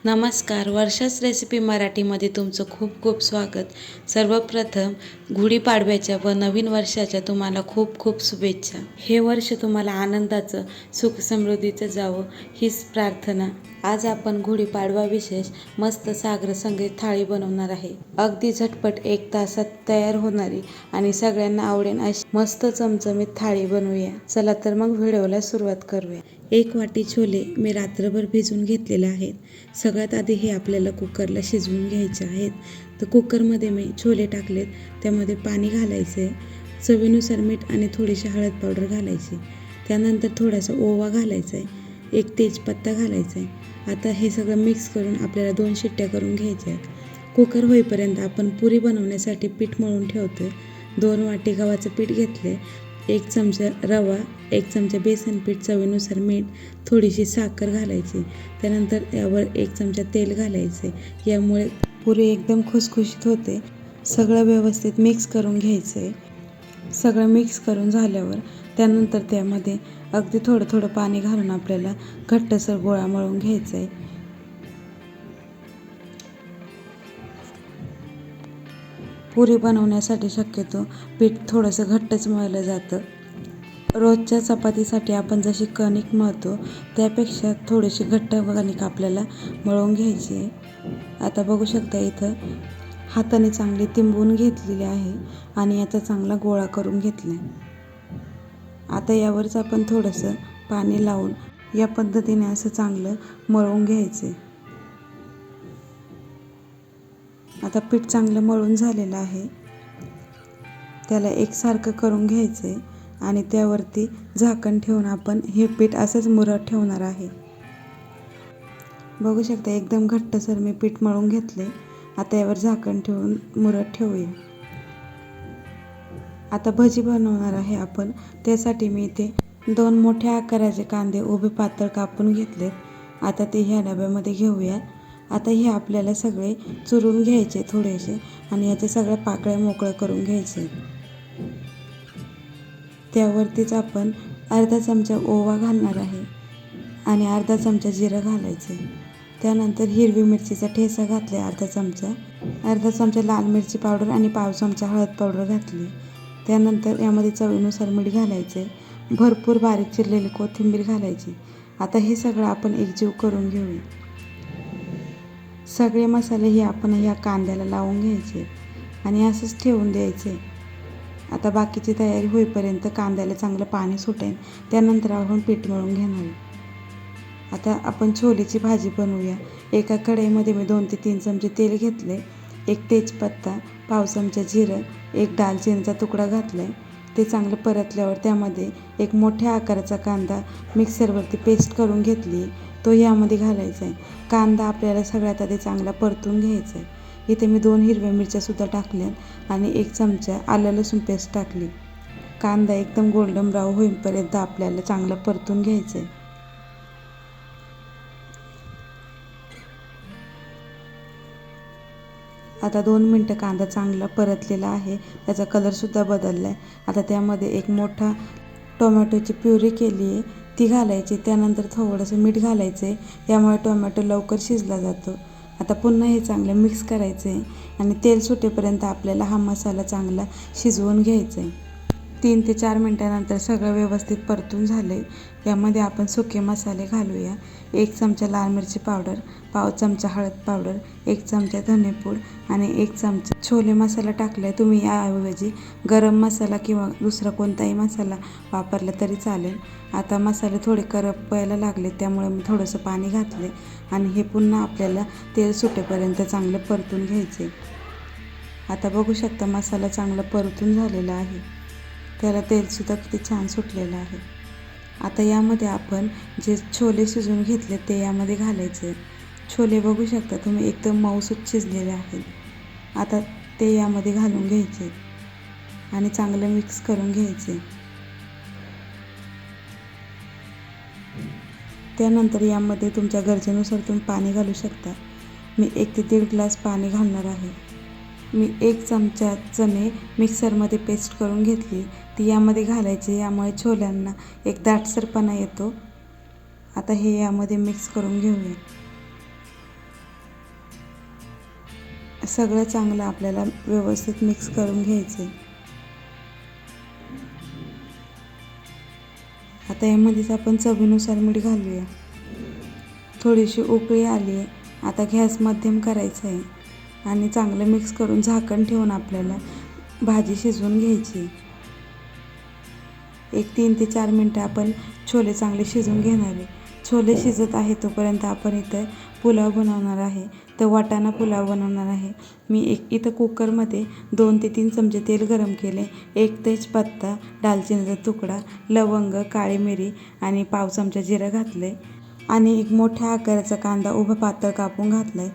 नमस्कार, वर्षाच रेसिपी मराठीमध्ये तुमचं खूप खूप स्वागत. सर्वप्रथम गुढीपाडव्याच्या व नवीन वर्षाच्या तुम्हाला खूप खूप शुभेच्छा. हे वर्ष तुम्हाला आनंदाचं, सुख समृद्धीचं जावं हीच प्रार्थना. आज आपण गुढीपाडवा विशेष मस्त सागर संगीत थाळी बनवणार आहे. अगदी झटपट 1 तासात तयार होणारी आणि सगळ्यांना आवडेल अशी मस्त चमचमीत थाळी बनवूया. चला तर मग व्हिडिओला सुरुवात करूया. 1 वाटी छोले मी रात्रभर भिजवून घेतलेले आहेत. सगळ्यात आधी हे आपल्याला कुकरला शिजवून घ्यायचे आहेत. तर कुकरमध्ये मी छोले टाकलेत, त्यामध्ये पाणी घालायचे, चवीनुसार मीठ आणि थोडीशी हळद पावडर घालायची. त्यानंतर थोडासा ओवा घालायचा आहे, 1 तेजपत्ता घालायचा आहे. आता हे सगळं मिक्स करून आपल्याला 2 शिट्ट्या करून घ्यायच्या आहेत. कुकर होईपर्यंत आपण पुरी बनवण्यासाठी पीठ मळून ठेवतो. 2 वाटी गव्हाचं पीठ घेतले, 1 चमचा रवा, 1 चमचा बेसन पीठ, चवीनुसार मीठ, थोडीशी साखर घालायची. त्यानंतर यावर 1 चमचा तेल घालायचे. यामुळे पुरी एकदम खुसखुशीत होते. सगळं व्यवस्थित मिक्स करून घ्यायचं आहे. सगळं मिक्स करून झाल्यावर त्यानंतर त्यामध्ये अगदी थोडं थोडं पाणी घालून आपल्याला घट्टसर गोळा मळून घ्यायचा आहे. पुरी बनवण्यासाठी शक्यतो पीठ थोडंसं घट्टच मळलं जातं. रोजच्या चपातीसाठी आपण जशी कणिक मळतो त्यापेक्षा थोडीशी घट्ट कणिक आपल्याला मळून घ्यायची आहे. आता बघू शकता इथं हाताने चांगली तिंबून घेतलेली आहे आणि याचा चांगला गोळा करून घेतला आहे. आता यावरच आपण थोडंसं पाणी लावून या पद्धतीने असं चांगलं मळून घ्यायचे. आता पीठ चांगलं मळून झालेलं आहे. त्याला एकसारखं करून घ्यायचे आणि त्यावरती झाकण ठेवून आपण हे पीठ असंच मुरत ठेवणार आहे. बघू शकता एकदम घट्टसर मी पीठ मळून घेतले. आता यावर झाकण ठेवून मुरत ठेवूया. आता भजी बनवणार आहे आपण. त्यासाठी मी इथे 2 मोठ्या आकाराचे कांदे उभे पातळ कापून घेतलेत. आता ते ह्या डब्यामध्ये घेऊया. आता हे आपल्याला सगळे चुरून घ्यायचे थोडेसे आणि याचे सगळ्या पाकळ्या मोकळं करून घ्यायचे. त्यावरतीच आपण अर्धा चमचा ओवा घालणार आहे आणि अर्धा चमचा जिरं घालायचे. त्यानंतर हिरवी मिरचीचा ठेचा घातला अर्धा चमचा लाल मिरची पावडर आणि पाव चमचा हळद पावडर घातली. त्यानंतर यामध्ये चवीनुसार मीठ घालायचे, भरपूर बारीक चिरलेली कोथिंबीर घालायची. आता हे सगळं आपण एकजीव करून घेऊया. सगळे मसाले हे आपण या कांद्याला लावून घ्यायचे आणि असंच ठेवून द्यायचे. आता बाकीची तयारी होईपर्यंत कांद्याला चांगलं पाणी सुटेल. त्यानंतर आपण पीठ मळून घेणार. आता आपण छोलेची भाजी बनवूया. एका कढईमध्ये मी 2 ते 3 चमचे तेल घेतले, 1 तेजपत्ता, पाव चमचा जिरं, 1 दालचिनीचा तुकडा घातला आहे. ते चांगलं परतल्यावर त्यामध्ये 1 मोठ्या आकाराचा कांदा मिक्सरवरती पेस्ट करून घेतली, तो यामध्ये घालायचा आहे. कांदा आपल्याला सगळ्यात आधी चांगला परतून घ्यायचा आहे. इथे मी 2 हिरव्या मिरच्यासुद्धा टाकल्यात आणि 1 चमचा आलं लसूण पेस्ट टाकली. कांदा एकदम गोल्डन ब्राऊन होईपर्यंत आपल्याला चांगलं परतून घ्यायचं आहे. आता 2 मिनटं कांदा चांगला परतलेला आहे. त्याचा कलरसुद्धा बदलला आहे. आता त्यामध्ये 1 मोठा टोमॅटोची प्युरी केली आहे ती घालायची. त्यानंतर थोडंसं मीठ घालायचं आहे, यामुळे टोमॅटो लवकर शिजला जातो. आता पुन्हा हे चांगलं मिक्स करायचं आहे आणि तेल सुटेपर्यंत आपल्याला हा मसाला चांगला शिजवून घ्यायचा आहे. 3 ते 4 मिनटानंतर सगळं व्यवस्थित परतून झाले. यामध्ये आपण सुके मसाले घालूया. 1 चमचा लाल मिरची पावडर, पाव चमचा हळद पावडर, 1 चमचा धनेपूड आणि 1 चमचा छोले मसाला टाकला आहे. तुम्ही याऐवजी गरम मसाला किंवा दुसरा कोणताही मसाला वापरला तरी चालेल. आता मसाले थोडे करपायला लागले, त्यामुळे मी थोडंसं पाणी घातले आणि हे पुन्हा आपल्याला तेल सुटेपर्यंत चांगलं परतून घ्यायचे. आता बघू शकता मसाला चांगला परतून झालेला आहे. त्याला तेलसुद्धा किती छान सुटलेलं आहे. आता यामध्ये आपण जे छोले शिजवून घेतले ते यामध्ये घालायचे. छोले बघू शकता तुम्ही एकदम मऊसूत शिजलेले आहेत. आता ते यामध्ये घालून घ्यायचे आणि चांगलं मिक्स करून घ्यायचे. त्यानंतर यामध्ये तुमच्या गरजेनुसार तुम्ही पाणी घालू शकता. मी 1 ते 1.5 ग्लास पाणी घालणार आहे. मी 1 चमचा चणे मिक्सरमध्ये पेस्ट करून घेतली, ती यामध्ये घालायची. यामुळे छोल्यांना एक दाटसरपणा येतो. आता हे यामध्ये मिक्स करून घेऊया. सगळं चांगलं आपल्याला व्यवस्थित मिक्स करून घ्यायचं आहे. आता यामध्येच आपण चवीनुसार मीठ घालूया. थोडीशी उकळी आली आहे. आता गॅस मध्यम करायचा आहे आणि चांगलं मिक्स करून झाकण ठेवून आपल्याला भाजी शिजवून घ्यायची. एक 3 ते 4 मिनटं आपण छोले चांगले शिजवून घेणार आहे. छोले शिजत आहे तोपर्यंत आपण इथं पुलाव बनवणार आहे. तर वाटाणा पुलाव बनवणार आहे. मी इथं कुकरमध्ये 2 ते 3 चमचे तेल गरम केले. 1 तेजपत्ता, दालचिनीचा तुकडा, लवंग, काळी मिरी आणि पाव चमचा जिरं घातले आणि एक मोठ्या आकाराचा कांदा उभा पातळ कापून घातला आहे.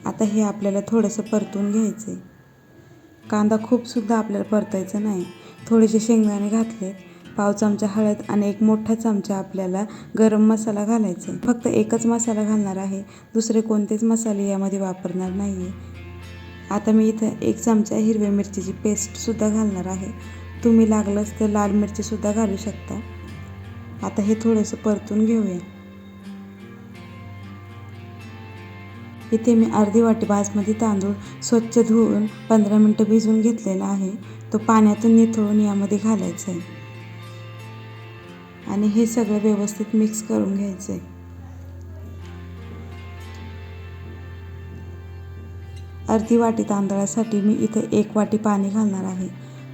आता हे आपल्याला थोडंसं परतून घ्यायचं आहे. कांदा खूपसुद्धा आपल्याला परतायचा नाही. थोडेसे शेंगदाणे घातले, पाव चमचा हळद आणि एक मोठा चमचा आपल्याला गरम मसाला घालायचा आहे. फक्त एकच मसाला घालणार आहे, दुसरे कोणतेच मसाले यामध्ये वापरणार नाही आहे. आता मी इथं 1 चमचा हिरव्या मिरचीची पेस्टसुद्धा घालणार आहे. तुम्ही लागलंच तर लाल मिरचीसुद्धा घालू शकता. आता हे थोडंसं परतून घेऊया. इथे मी अर्धी वाटी बासमती तांदूळ स्वच्छ धुवून 15 मिनटं भिजवून घेतलेला आहे. तो पाण्यातून निथळून यामध्ये घालायचा आहे आणि हे सगळं व्यवस्थित मिक्स करून घ्यायचं आहे. अर्धी वाटी तांदळासाठी मी इथं 1 वाटी पाणी घालणार आहे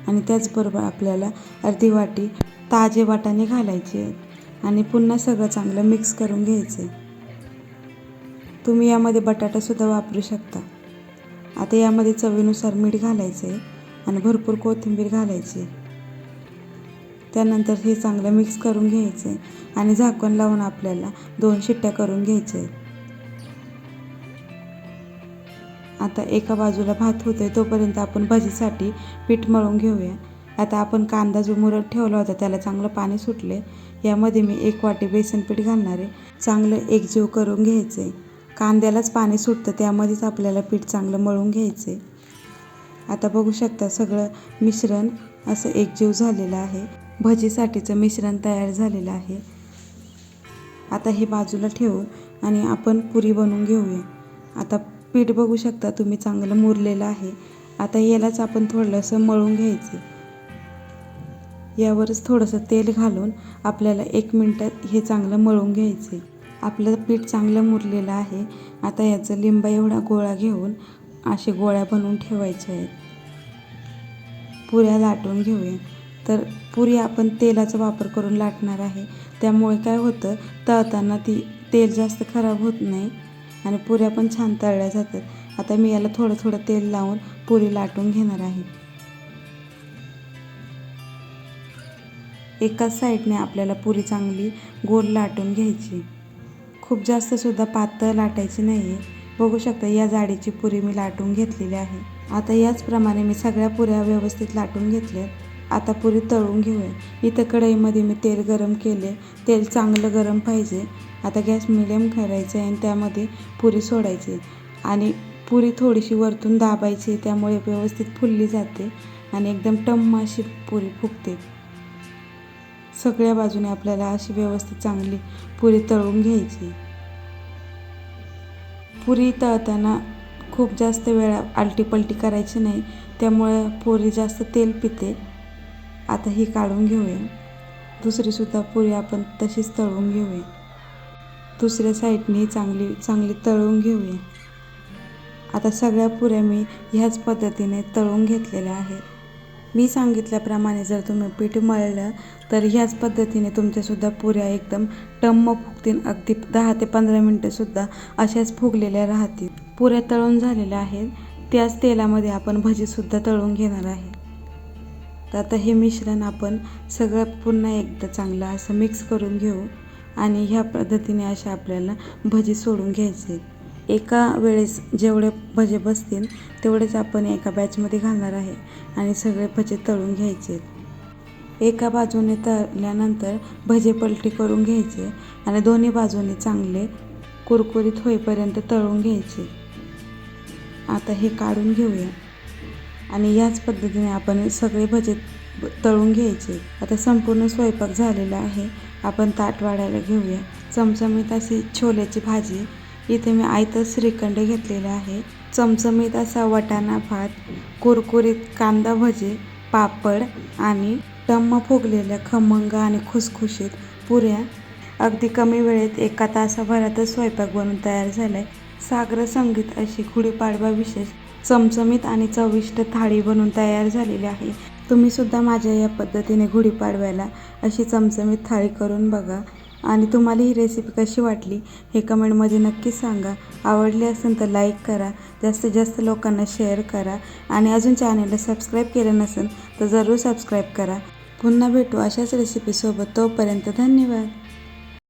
आणि त्याचबरोबर आपल्याला अर्धी वाटी ताजे वाटाणे घालायचे आहेत आणि पुन्हा सगळं चांगलं मिक्स करून घ्यायचं आहे. तुम्ही यामध्ये बटाटासुद्धा वापरू शकता. आता यामध्ये चवीनुसार मीठ घालायचं आहे आणि भरपूर कोथिंबीर घालायची. त्यानंतर हे चांगलं मिक्स करून घ्यायचं आहे आणि झाकण लावून आपल्याला 2 शिट्ट्या करून घ्यायच्या आहेत. आता एका बाजूला भात होतोय तोपर्यंत आपण भजीसाठी पीठ मळून घेऊया. आता आपण कांदा जो मुरत ठेवला होता त्याला चांगलं पाणी सुटले. यामध्ये मी 1 वाटी बेसन पीठ घालणार आहे. चांगलं एकजीव करून घ्यायचं आहे. कांद्यालाच पाणी सुटतं, त्यामध्येच आपल्याला पीठ चांगलं मळून घ्यायचं आहे. आता बघू शकता सगळं मिश्रण असं एकजीव झालेलं आहे. भजीसाठीचं मिश्रण तयार झालेलं आहे. आता हे बाजूला ठेवू आणि आपण पुरी बनवून घेऊया. आता पीठ बघू शकता तुम्ही चांगलं मुरलेलं आहे. आता यालाच आपण थोडंसं मळून घ्यायचं. यावरच थोडंसं तेल घालून आपल्याला 1 मिनटात हे चांगलं मळून घ्यायचं. आपलं पीठ चांगलं मुरलेलं आहे. आता याचं लिंबा एवढा गोळा घेऊन असे गोळ्या बनवून ठेवायच्या आहेत. पुऱ्या लाटून घेऊया. तर पुरी आपण तेलाचा वापर करून लाटणार आहे, त्यामुळे काय होतं तळताना ती तेल जास्त खराब होत नाही आणि पुऱ्या पण छान तळल्या जातात. आता मी याला थोडं थोडं तेल लावून पुरी लाटून घेणार आहे. एकाच साईडने आपल्याला पुरी चांगली गोल लाटून घ्यायची. खूप जास्तसुद्धा पातळ लाटायची नाही आहे. बघू शकता या जाडीची पुरी मी लाटून घेतलेली आहे. आता याचप्रमाणे मी सगळ्या पुऱ्या व्यवस्थित लाटून घेतल्या. आता पुरी तळून घेऊया. इथं कढईमध्ये मी तेल गरम केले. तेल चांगलं गरम पाहिजे. आता गॅस मिडियम करायचं आहे आणि त्यामध्ये पुरी सोडायची आणि पुरी थोडीशी वरतून दाबायची, त्यामुळे व्यवस्थित फुलली जाते आणि एकदम टम्म अशी पुरी फुगते. सगळ्या बाजूने आपल्याला अशी व्यवस्थित चांगली पुरी तळून घ्यायची. पुरी तळताना खूप जास्त वेळा आलटीपलटी करायची नाही, त्यामुळे पुरी जास्त तेल पिते. आता ही काढून घेऊया. दुसरीसुद्धा पुरी आपण तशीच तळून घेऊया. दुसऱ्या साईडने चांगली तळून घेऊया. आता सगळ्या पुऱ्या मी ह्याच पद्धतीने तळून घेतलेल्या आहेत. मी सांगितल्याप्रमाणे जर तुम्ही पीठ मळलं तर ह्याच पद्धतीने तुमच्यासुद्धा पुऱ्या एकदम टम्म फुगतील. अगदी 10 ते 15 मिनटंसुद्धा अशाच फुगलेल्या राहतील. पुऱ्या तळून झालेल्या आहेत. त्याच तेलामध्ये आपण भजीसुद्धा तळून घेणार आहे. तर आता हे मिश्रण आपण सगळं पुन्हा एकदा चांगलं असं मिक्स करून घेऊ आणि ह्या पद्धतीने अशा आपल्याला भजी सोडून घ्यायचे. एका वेळेस जेवढे भजे बसतील तेवढेच आपण एका बॅचमध्ये घालणार आहे आणि सगळे भजे तळून घ्यायचे. एका बाजूने तळल्यानंतर भजे पलटी करून घ्यायचे आणि दोन्ही बाजूने चांगले कुरकुरीत होईपर्यंत तळून घ्यायचे. आता हे काढून घेऊया आणि याच पद्धतीने आपण सगळे भजे तळून घ्यायचे. आता संपूर्ण स्वयंपाक झालेला आहे. आपण ताट वाढायला घेऊया. चमचमीत अशी छोल्याची भाजी इथे मी आयतं श्रीखंड घेतलेलं आहे, चमचमीत असा वाटाणा भात, कुरकुरीत कांदा भजी, पापड आणि टम्म फुगलेल्या खमंग आणि खुसखुशीत पुऱ्या. अगदी कमी वेळेत 1 तासाभरातच स्वयंपाक बनून तयार झालाय. सागर संगीत अशी गुढीपाडवा विशेष चमचमीत आणि चविष्ट थाळी बनून तयार झालेली आहे. तुम्ही सुद्धा माझ्या या पद्धतीने गुढीपाडव्याला अशी चमचमीत थाळी करून बघा. आणि तुम्हाला ही रेसिपी कशी वाटली हे कमेंटमध्ये नक्की सांगा. आवडली असेल तर लाईक करा, जास्तीत जास्त लोकांना शेअर करा आणि अजून चॅनलला सबस्क्राईब केलं नसेल तर जरूर सबस्क्राईब करा. पुन्हा भेटू अशाच रेसिपीसोबत. तोपर्यंत धन्यवाद.